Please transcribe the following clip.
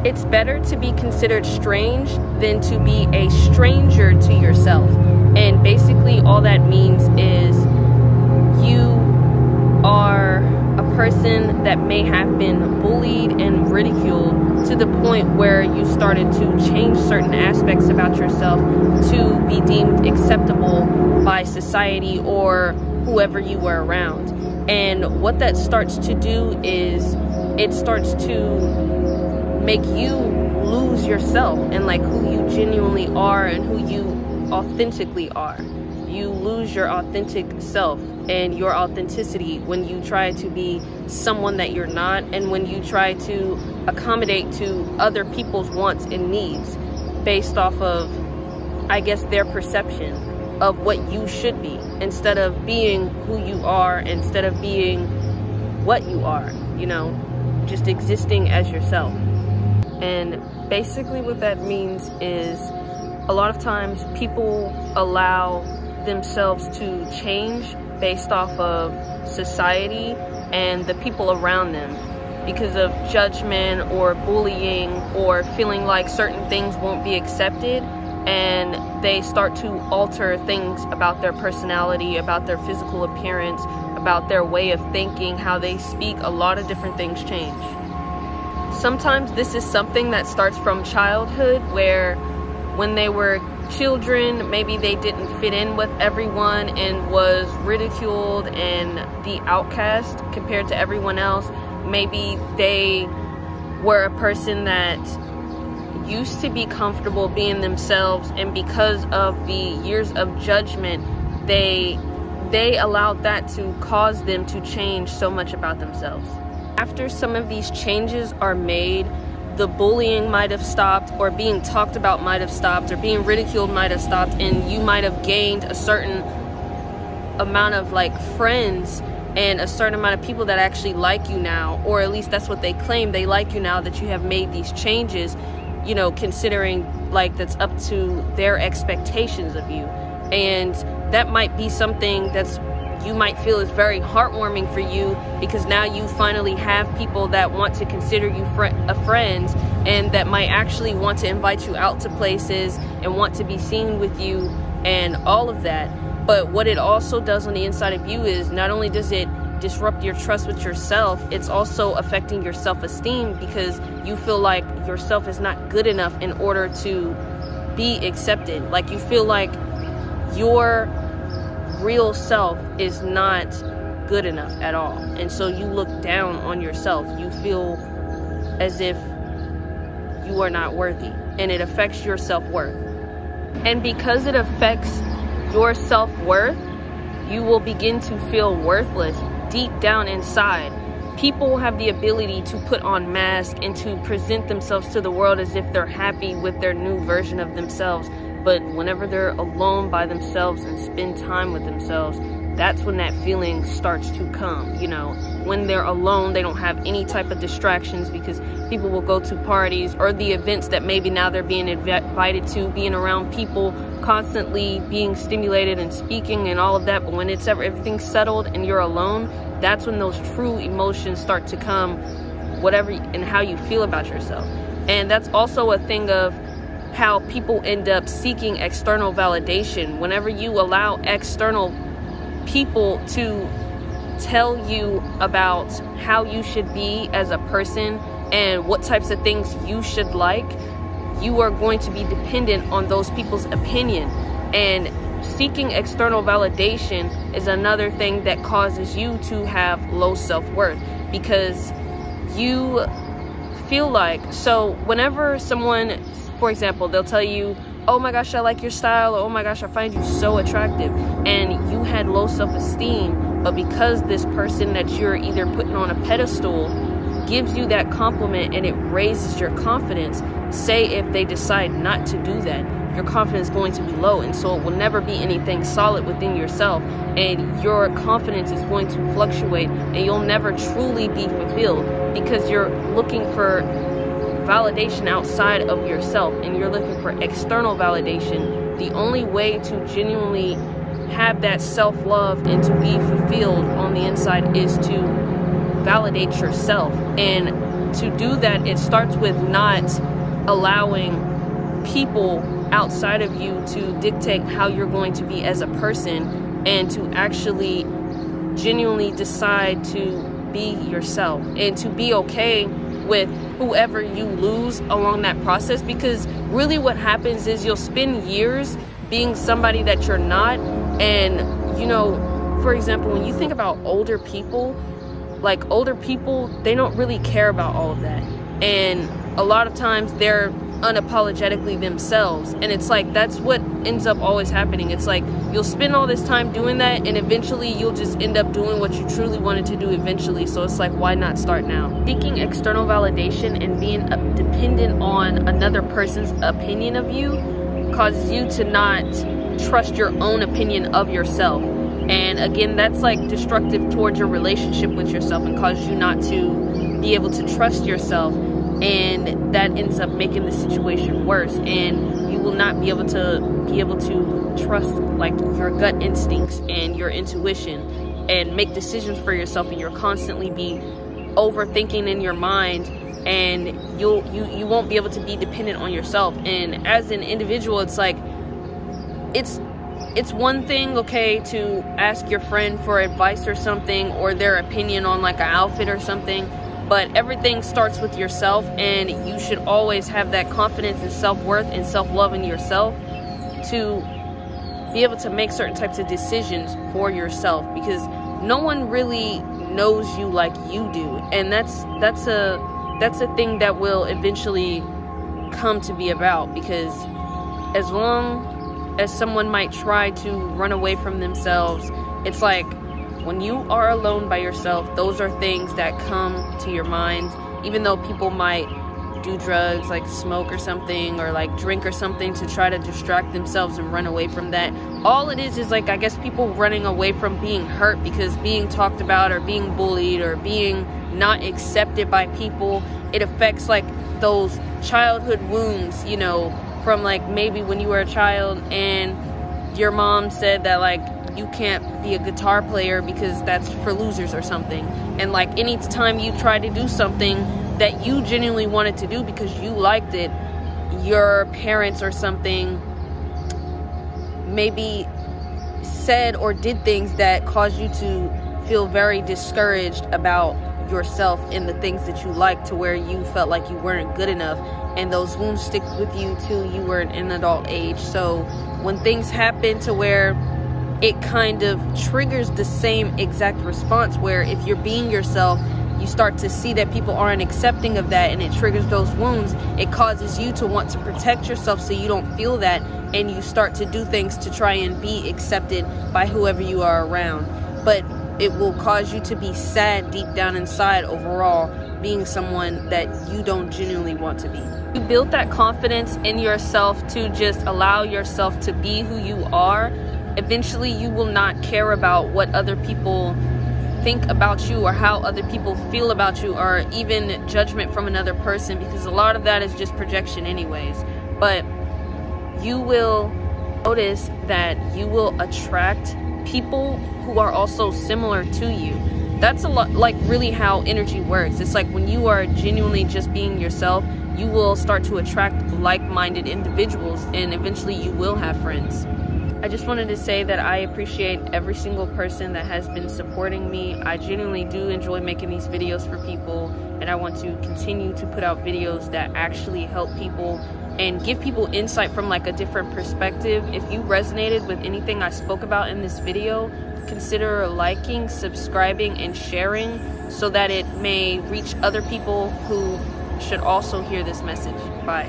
It's better to be considered strange than to be a stranger to yourself. And basically all that means is you are a person that may have been bullied and ridiculed to the point where you started to change certain aspects about yourself to be deemed acceptable by society or whoever you were around. And what that starts to do is it starts to make you lose yourself and like who you genuinely are and who you authentically are. You lose your authentic self and your authenticity when you try to be someone that you're not, and when you try to accommodate to other people's wants and needs based off of, I guess, their perception of what you should be, instead of being who you are, instead of being what you are, you know, just existing as yourself. And basically what that means is a lot of times people allow themselves to change based off of society and the people around them because of judgment or bullying or feeling like certain things won't be accepted, and they start to alter things about their personality, about their physical appearance, about their way of thinking, how they speak. A lot of different things change. Sometimes this is something that starts from childhood, where when they were children, maybe they didn't fit in with everyone and was ridiculed and the outcast compared to everyone else. Maybe they were a person that used to be comfortable being themselves, and because of the years of judgment, they allowed that to cause them to change so much about themselves. After some of these changes are made, the bullying might have stopped, or being talked about might have stopped, or being ridiculed might have stopped, and you might have gained a certain amount of like friends and a certain amount of people that actually like you now, or at least that's what they claim, they like you now that you have made these changes, you know, considering like that's up to their expectations of you. And that might be something that's you might feel is very heartwarming for you, because now you finally have people that want to consider you a friend, and that might actually want to invite you out to places and want to be seen with you and all of that. But what it also does on the inside of you is not only does it disrupt your trust with yourself, it's also affecting your self-esteem, because you feel like yourself is not good enough in order to be accepted. Like you feel like your real self is not good enough at all, and so you look down on yourself. You feel as if you are not worthy, and it affects your self-worth. And because it affects your self-worth, you will begin to feel worthless deep down inside. People have the ability to put on masks and to present themselves to the world as if they're happy with their new version of themselves. But whenever they're alone by themselves and spend time with themselves, that's when that feeling starts to come. You know, when they're alone, they don't have any type of distractions, because people will go to parties or the events that maybe now they're being invited to, being around people, constantly being stimulated and speaking and all of that. But when it's everything's settled and you're alone, that's when those true emotions start to come, whatever and how you feel about yourself. And that's also a thing of how people end up seeking external validation. Whenever you allow external people to tell you about how you should be as a person and what types of things you should like, you are going to be dependent on those people's opinion. And seeking external validation is another thing that causes you to have low self-worth, because you feel like, so whenever someone, for example, they'll tell you, oh my gosh, I like your style, or oh my gosh, I find you so attractive, and you had low self-esteem, but because this person that you're either putting on a pedestal gives you that compliment and it raises your confidence, say if they decide not to do that, your confidence is going to be low, and so it will never be anything solid within yourself, and your confidence is going to fluctuate, and you'll never truly be fulfilled, because you're looking for validation outside of yourself and you're looking for external validation. The only way to genuinely have that self-love and to be fulfilled on the inside is to validate yourself. And And to do that, it starts with not allowing people outside of you to dictate how you're going to be as a person, and to actually genuinely decide to be yourself and to be okay with whoever you lose along that process. Because really what happens is you'll spend years being somebody that you're not. And you know, for example, when you think about older people, like older people, they don't really care about all of that, and a lot of times they're unapologetically themselves. And it's like, that's what ends up always happening. It's like you'll spend all this time doing that, and eventually you'll just end up doing what you truly wanted to do eventually. So it's like, why not start now? Seeking external validation and being dependent on another person's opinion of you causes you to not trust your own opinion of yourself. And again, that's like destructive towards your relationship with yourself, and causes you not to be able to trust yourself. And that ends up making the situation worse, and you will not be able to trust like your gut instincts and your intuition and make decisions for yourself. And you'll constantly be overthinking in your mind, and you won't be able to be dependent on yourself. And as an individual, it's like it's one thing, okay, to ask your friend for advice or something, or their opinion on like an outfit or something. But everything starts with yourself, and you should always have that confidence and self-worth and self-love in yourself to be able to make certain types of decisions for yourself, because no one really knows you like you do. And that's a thing that will eventually come to be about, because as long as someone might try to run away from themselves, it's like, when you are alone by yourself, those are things that come to your mind. Even though people might do drugs, like smoke or something, or like drink or something, to try to distract themselves and run away from that. All it is like, I guess, people running away from being hurt, because being talked about or being bullied or being not accepted by people, it affects like those childhood wounds, you know, from like maybe when you were a child and your mom said that like, you can't be a guitar player because that's for losers or something. And like any time you try to do something that you genuinely wanted to do because you liked it, your parents or something maybe said or did things that caused you to feel very discouraged about yourself and the things that you like, to where you felt like you weren't good enough, and those wounds stick with you till you were in an adult age. So when things happen to where it kind of triggers the same exact response, where if you're being yourself, you start to see that people aren't accepting of that, and it triggers those wounds. It causes you to want to protect yourself so you don't feel that, and you start to do things to try and be accepted by whoever you are around. But it will cause you to be sad deep down inside overall, being someone that you don't genuinely want to be. You build that confidence in yourself to just allow yourself to be who you are. Eventually you will not care about what other people think about you, or how other people feel about you, or even judgment from another person, because a lot of that is just projection anyways. But you will notice that you will attract people who are also similar to you. That's a lot like really how energy works. It's like when you are genuinely just being yourself, you will start to attract like-minded individuals, and eventually you will have friends. I just wanted to say that I appreciate every single person that has been supporting me. I genuinely do enjoy making these videos for people, and I want to continue to put out videos that actually help people and give people insight from like a different perspective. If you resonated with anything I spoke about in this video, consider liking, subscribing, and sharing so that it may reach other people who should also hear this message. Bye.